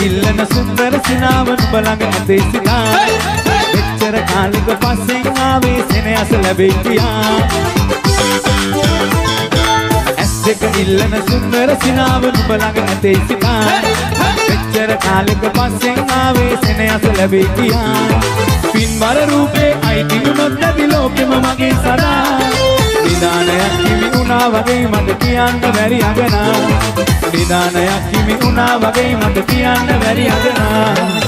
ඉල්ලන සුන්දර සිනාවන් බලඟ ඇතේ සිනා මෙච්චර කාලෙක පස්සෙන් ආවේ සෙනෙහස ලැබෙයි කියා ඇස් දෙක ඉල්ලන සුන්දර සිනාවන් බලඟ ඇතේ සිනා මෙච්චර කාලෙක පස්සෙන් ආවේ සෙනෙහස ලැබෙයි කියා පින්බර රූපේ අයිති වුණොත් නැති ලෝකෙම මගේ සදා නිදානයක් හිමි වුණා වගේ මට කියන්න බැරි අගනා නිදානයක් හිමි වුණා වගේ මට කියන්න බැරි අගනා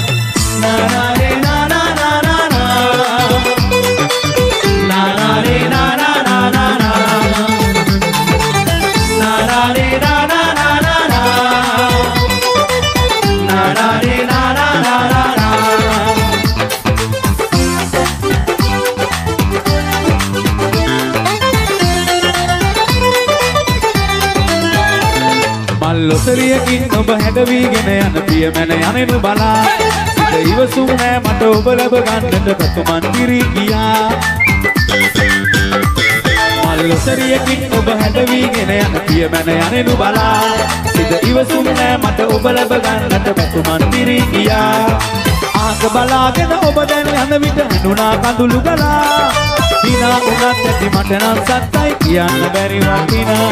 නානාරේ නානානානා නානාරේ නානානානා නානාරේ නානානානා නානාරේ නානානානා ලොතරියකින් ඔබ හැඩවීගෙන යන පියමැන යනෙනු බලා සිත ඉවසුම් නෑ මට ඔබ ලැබ ගන්නට පැතුමන් කිරී ගියා මල් ලොතරියකින් ඔබ හැඩවීගෙන යන පියමැන යනෙනු බලා සිත ඉවසුම් නෑ මට ඔබ ලැබ ගන්නට පැතුමන් කිරී ගියා ආක බලාගෙන ඔබ දැන් යන විට හඳුනා කඳුළු ගලා හිනා උනත් ඇති මට නම් සත්තයි කියන්න බැරි වටිනා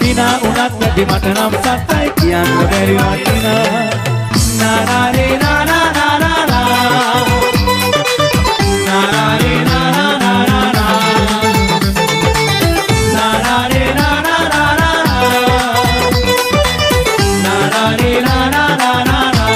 හිනා උනත් ඇති මට නම් සත්තයි කියන්න බැරි වටිනා නානාරේ නානානානා නානාරේ නානානානා නානාරේ නානානානා නානාරේ නානානානා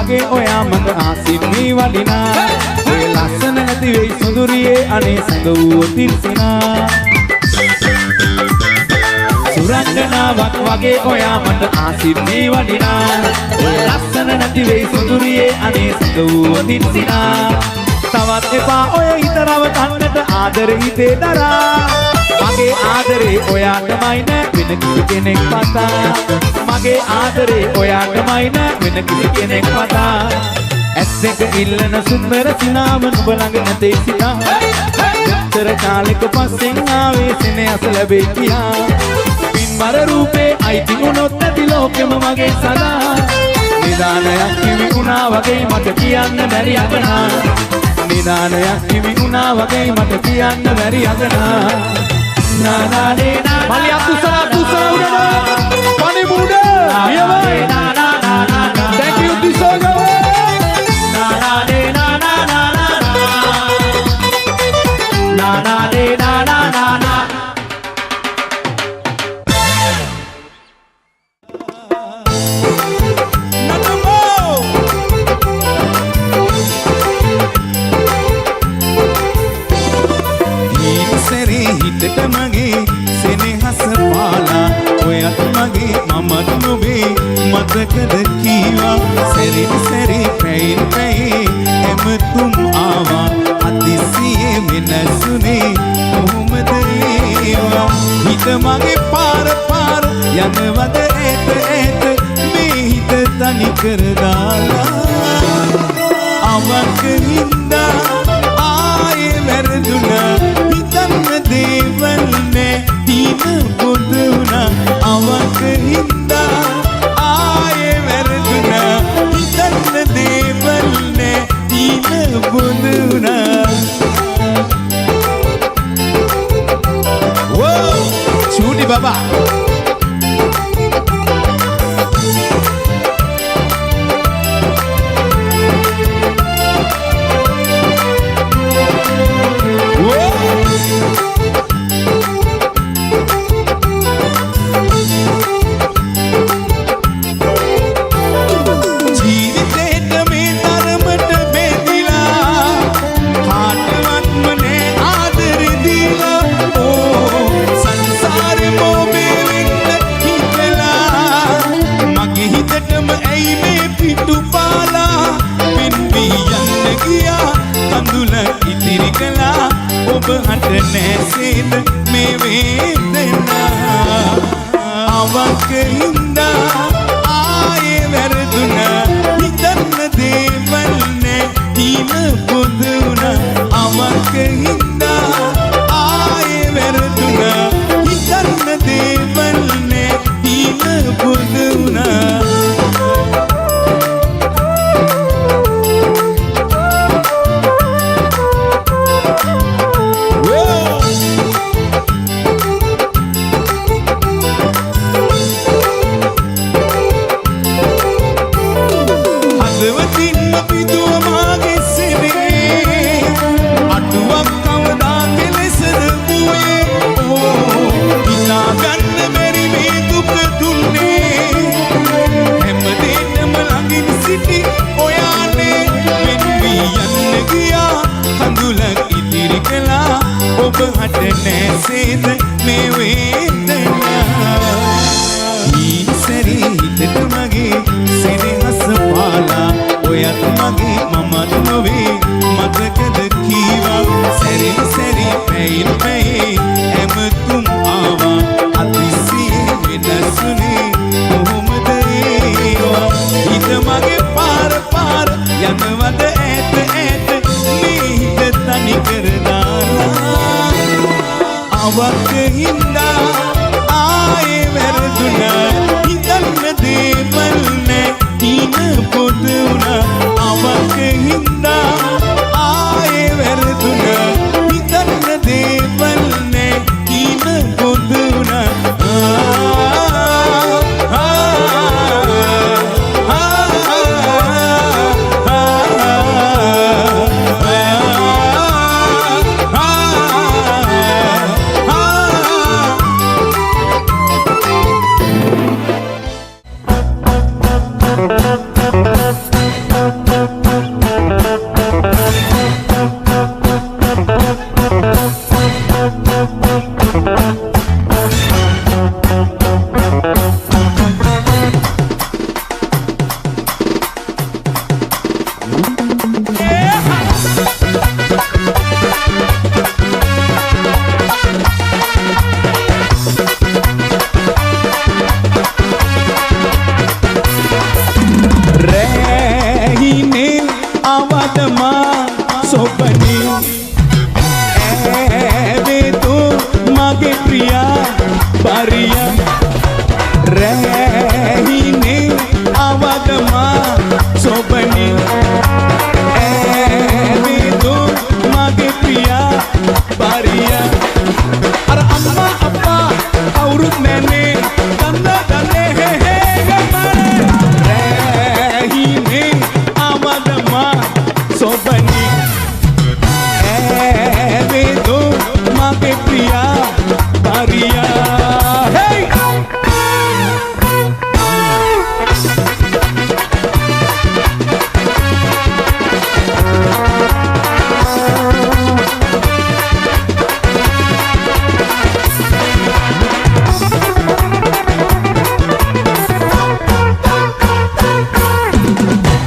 වගේ ඔයා මට ආසින් වී වඩිනා ඔය ලස්සන නැති වෙයි සුඳුරියේ අනේ සැඟ වූ තිර්සිනා සුරංගනාවක් වගේ ඔයා මට ආසින් වී වඩිනා ඔය ලස්සන නැති වෙයි සුඳුරියේ අනේ සැඟ වූ තිර්සිනා තවත් එපා ඔය හිතරව කන්නට ආදරේ හිතේ දරා මගේ ආදරේ ඔයාටමයි නෑ වෙන කිසි කෙනෙක් පතා මගේ ආදරේ ඔයාටමයි නෑ වෙන කිසි කෙනෙක් පතා ඇස් දෙක ඉල්ලන සුන්දර සිනාවන් ඔබ ළඟ නැතේ සිනා මෙච්චර කාලෙක පස්සෙන් ආවේ සෙනෙහස ලැබෙයි කියා පින්බර රූපේ අයිති වුණොත් නැති ලෝකෙම මගේ සදා නිදානයක් හිමි වුණා වගේ මට කියන්න බැරි අගනා නිදානයක් හිමි වුණා වගේ මට කියන්න බැරි අගනා නානාරේ නානානානා මලියක් තුසර උඩට පණි මුඩ නියමයි නානානානා thank you දිසෝගව නානාරේ නානානානා නානාරේ නානානානා හිතට මගේ සෙනෙහස පාලා ඔයත් මගේ මමත් නොවේ මතකද කීවා සැරින් සැරේ පැයින් පැයේ හැමතුම් ආවා අතිසියේ වෙනසුනේ කොහොමද ඒවා හිත මගේ පාර යනවද ඈත මේ හිත තනි කර දාලා අවක හින්දා ආයේ වැරදුනා දේවල්නේ හින පොදුනා අවක හින්දා ආයේ වැරදුනා හිතන්න දේවල්නේ හින පොදුනා වෝ චූටි බබා යන්න ගියා කඳුල ඉතිරි කළා ඔබ හට නැසේද මේ වේදනා අවක හින්දා ආයේ වැරදුනා හිතන්න දේවල් නෑ තීන පොදුනා අවක හින්දා ආයේ වැරදුනා හිතන්න දේවල් නෑ තීන පොදුනා ඔබ හට නැසේද මේ වේදනා ඊසරේ හිතට මගේ සෙනෙහස පාලා ඔයත් මගේ මමත් නොවේ මතකද කීවා සැරින් සැරි පැයින් පැයි ඇමතුම් ආවා අතිසියේ වෙනසුනේ කොහොමද ඒවා හිත මගේ පාර පාර යනවද ඈත ඈත මේ හිත තනි කරදාලා අවක හින්දා ආයේ වැරදුනා හිතන්න දේවල් නෑ තීන පොදුනා අවක හින්දා ආයේ වැරදුනා හිතන්න දේවල් නෑ තීන පොදුනා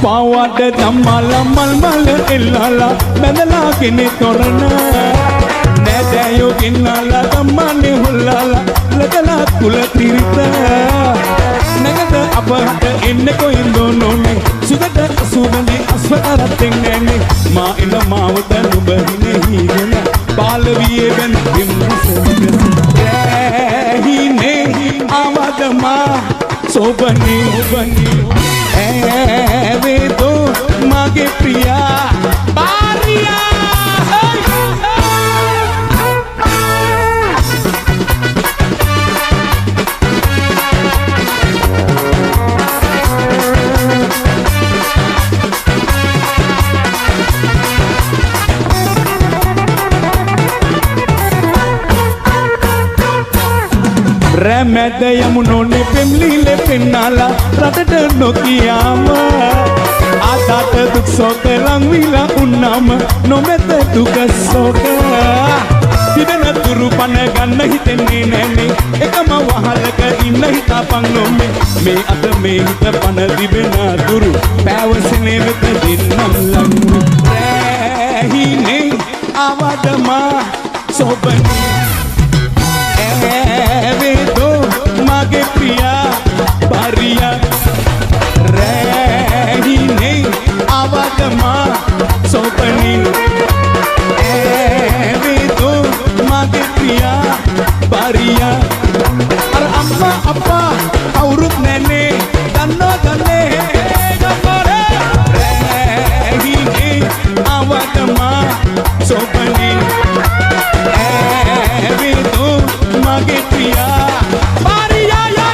පාවඩ ධම්මලා මල් මල් එල්ලලා බැඳලා කෙනෙක් තොරණ නැදයෝ කින්නලා ධම්මනේ හොල්ලලා ලදලා කුල තිරිත නගද අපහට එන්න කොයින්දෝ නොනේ සුදට සුදනේ අස්වතරත් එන්නේ මා එන මාවත නුඹ හිනෙහිගෙන බාලවියේ වෙන හිනේ ආවදමා සෝබනි ඔබනි वे तो मागे प्रिया बारिया රැමැද යමුනෝනේ පෙම්ලිලේ පෙන්නාලා රටට නොකියාම ආතත දුක් සෝක ලං විලා උන්නම නොමෙත දුක සෝක සිදෙන තුරු පන ගන්න හිතෙන්නේ නැනේ එකම වහලක ඉන්න හිතපන් නොමේ මේ අත මේ හිත පන දිබෙන තුරු පැවසෙනේ වෙත දෙන්නම් ලඟු රැහිනේ අවදමා සොබනේ ඇවේදෝ මගේ Priya බාරියා රැහිනේ අවදමා සොබනේ mage priya bariya ar amma appa aurut nene danno danne gamare rehine awadama sopani eve tu mage priya bariya ya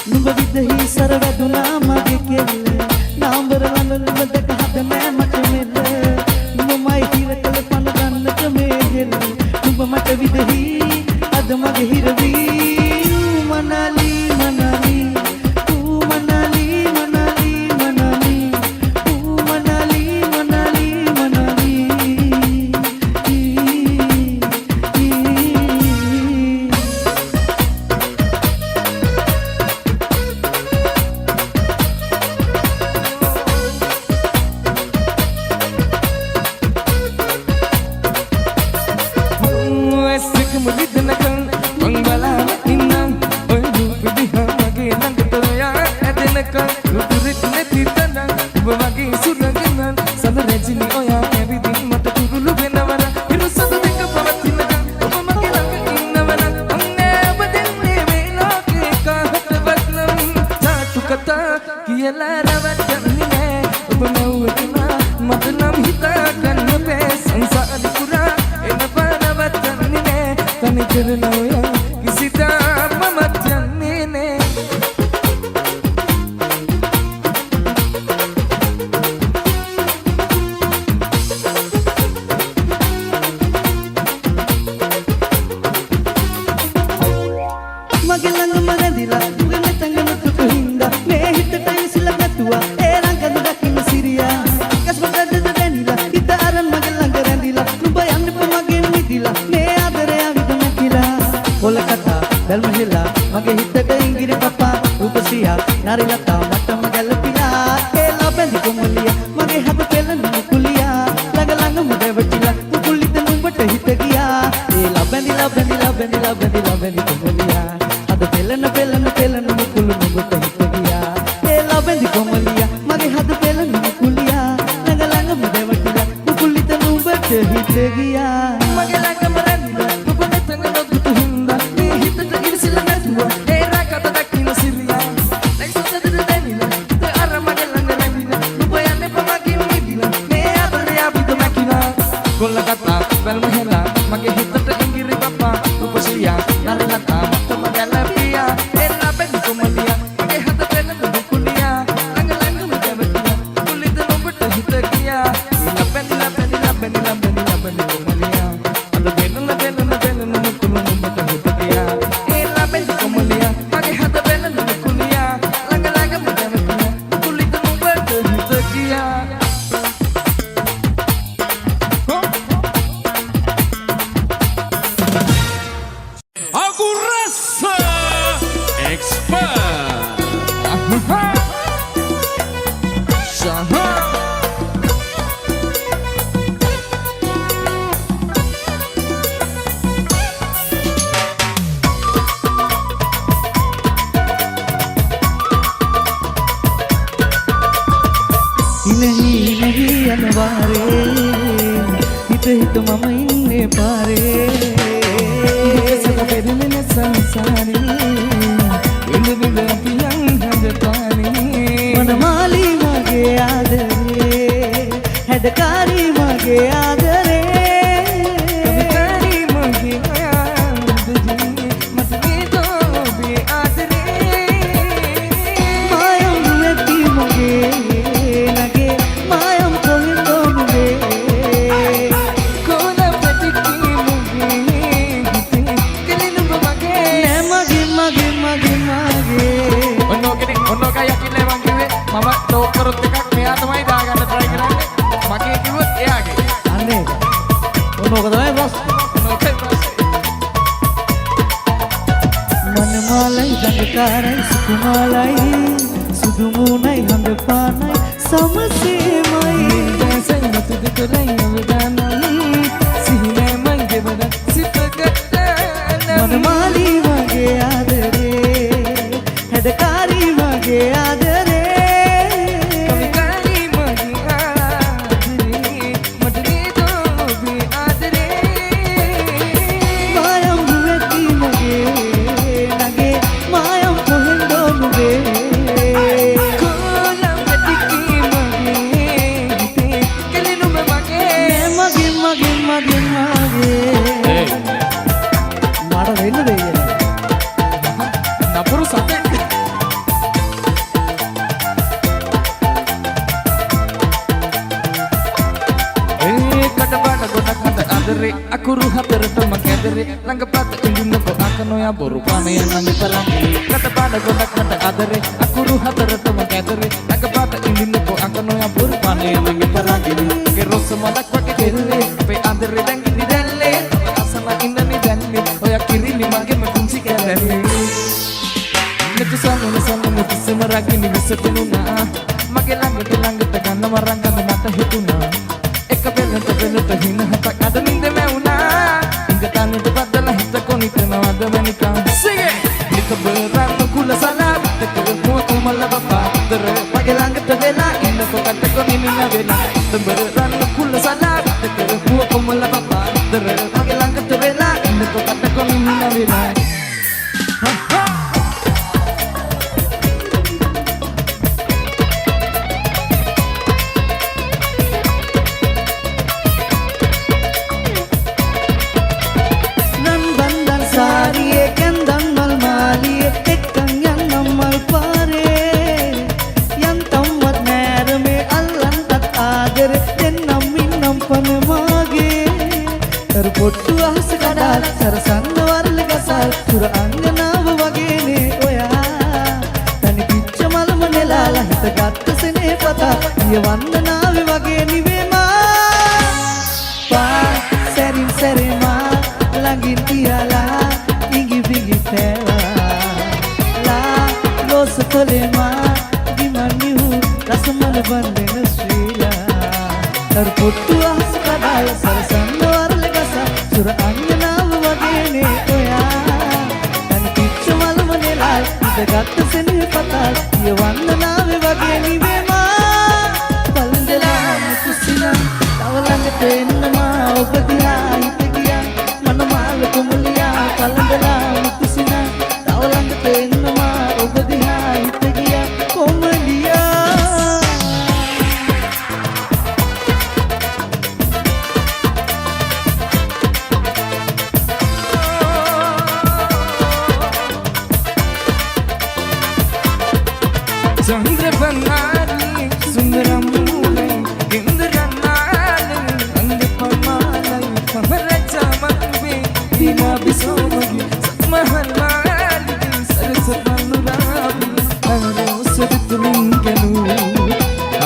නුඹ විදහි සරවැදුනා මගේ කෙල්ල අද මගේ හිරවී මනාලි මනාලි මනාලි මනාලි මනාලි මනාලි මනාලි මනාලි ආදරේ අකුරු හතරට මං කැදරේ ළඟපත ඉඳින්නකො අකනෝයා බොරු පානේ නම් තරංගේ කටපාඩ ගොඩක් මට ආදරේ අකුරු හතරට මං කැදරේ ළඟපත ඉඳින්නකො අකනෝයා බොරු පානේ නම් තරංගේ ගේ රොස්ස මලක් වගේ දෙල්ලේ අපේ ආදරේ දැංගිලි දැල්ලේ අසම ඉන්නනි දැල්ලේ ඔයා කිරිලි මගේ මුංචි කැලේ මෙතු සමන කිසිම රකින්න විසතුණා මගේ ළඟට ගන්න මරංගම මට හිතුණා එක වෙනට හින හතක් අද නින්ද මැවුනා ඉංග තනිට බදලා හිත කොනිතනවද වෙනිකම් සිගේ නික බරන්න කුල සලාවිතක මුව කුමල බපාතර මගේ ළඟට වෙලා ඉන්නකො කට කොනින්න වෙලා බරන්න කුල සලාවිතක මුව කුමල බපාතර මගේ ළඟට වෙලා ඉන්නකො කට කොනින්න වෙලා පොට්ටු අහස කඩාල් සරසන්න වරල ගසල් තුර අංගනාව වගේනේ ඔයා තනි පිච්ච මලම නෙලාලා හිත ගත්ත සෙනේ පතා ගිය වන්දනාවේ වගේ නිවේමා පා සැරින් සැරේමා ළඟින් තියලා ඉඟි බිඟි පෑවා ලා ලෝස කොලේමා ගිමන් නිහු රසමල බන්දෙන ශ්‍රීලා පොට්ටු අහස කඩාල් සරසන්න සුර අංගනාව වගේනේ ඔයා තනි පිච්ච මලම නෙලාල් ඉඳගත්ත සෙනෙහ පතාල් ගිය වන්දනාවේ වගේ නිවේමා පළඳලා මුකුසිනා තව ළඟට එන්නමා ඔබ දිහා හිත ගියා මනමාල කුමලියා පළඳලා මුකුසිනා තව ළඟට එන්නමා ඔබ දිහා හිත ගියා කොමලියා Chandravanaali sundaramulai indranaali andapamaalai pamarajamanve dina bisomagi satmahalali sarasapannuravi arosadutulinganu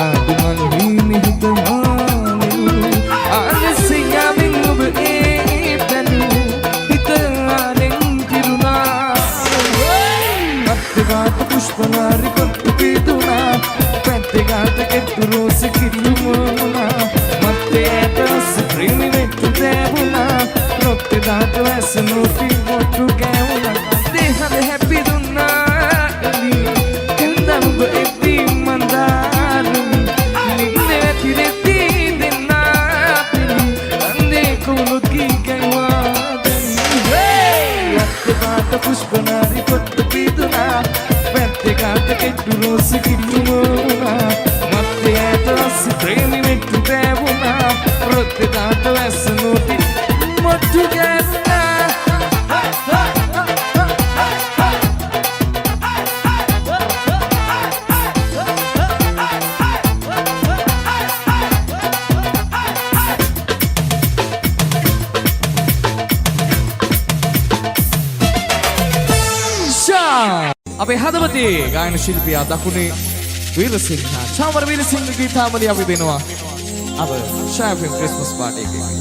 aadumalhini hidamanu alasiyavin oba eepanu hitaren kiruna mattegata pushpanari Pettegata che tu rosi che lumona Matte etas primi metto devuna Notte dato essa noti molto che una Deja de happy donna Kendam go etti mandare Ninde veti retti denna Ande kolo ki kaiwade Pettegata pushpanari kottu piduna Pettegata che tu rosi che lumona Matte etas premi metto devuna Rotte dato essa noti molto che una අපේ හදවතේ ගායන ශිල්පියා දකුණේ වීරසිංහ චාමර වීරසිංහ ගීතාවලිය අපි දෙනවා අප ෂාෆින් Christmas party එකේ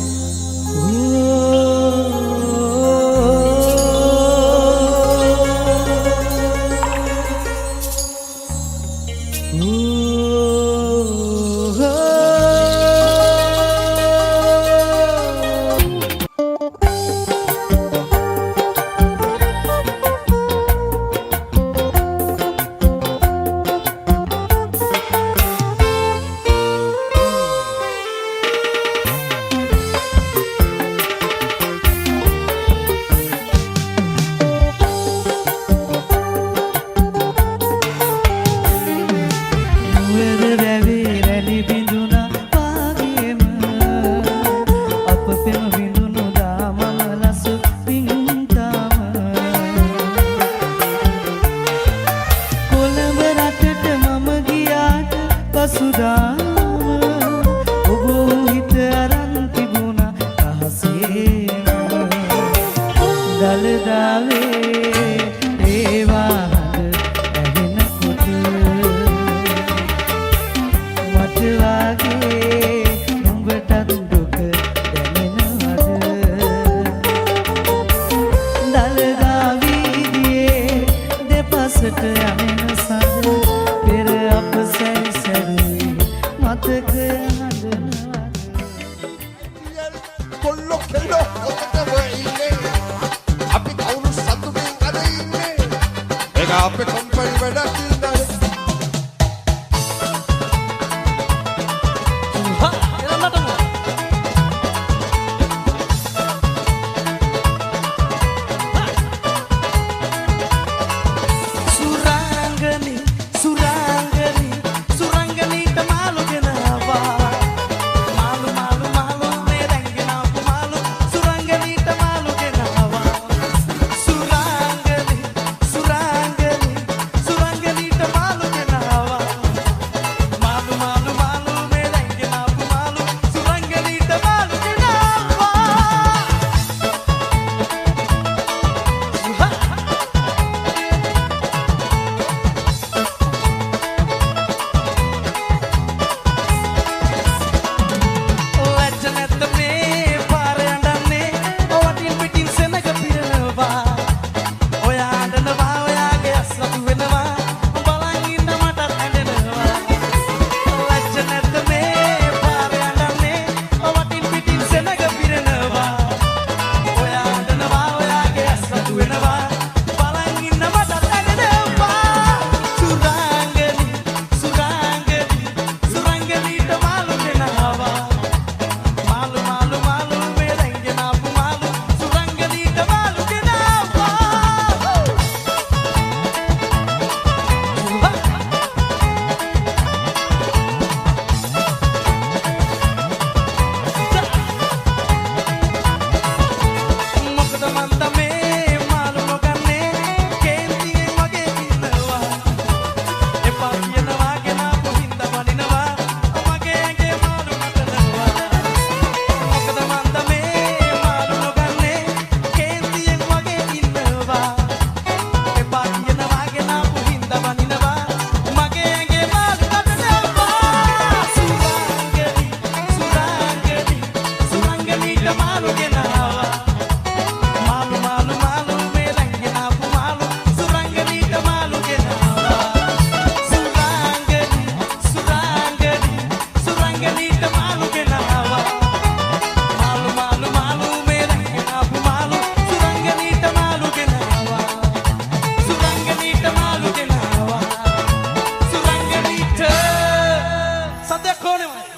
දලදාවේ ඒවා හඳ ඇහෙනකොට මට වාගේ නුඹටත් දුක දැනෙනවද දලදා වීදියේ දෙපසට යමෙන සඳ පෙර අප සැරිසැරුවේ මතක කොල්ලෝ කෙල්ලෝ ඔතන වෙන්නේ අපි කවුරු සතුටින් අද ඉන්නේ ඒක අපේ කම්පැනි වැඩක් නේද Sate kone mai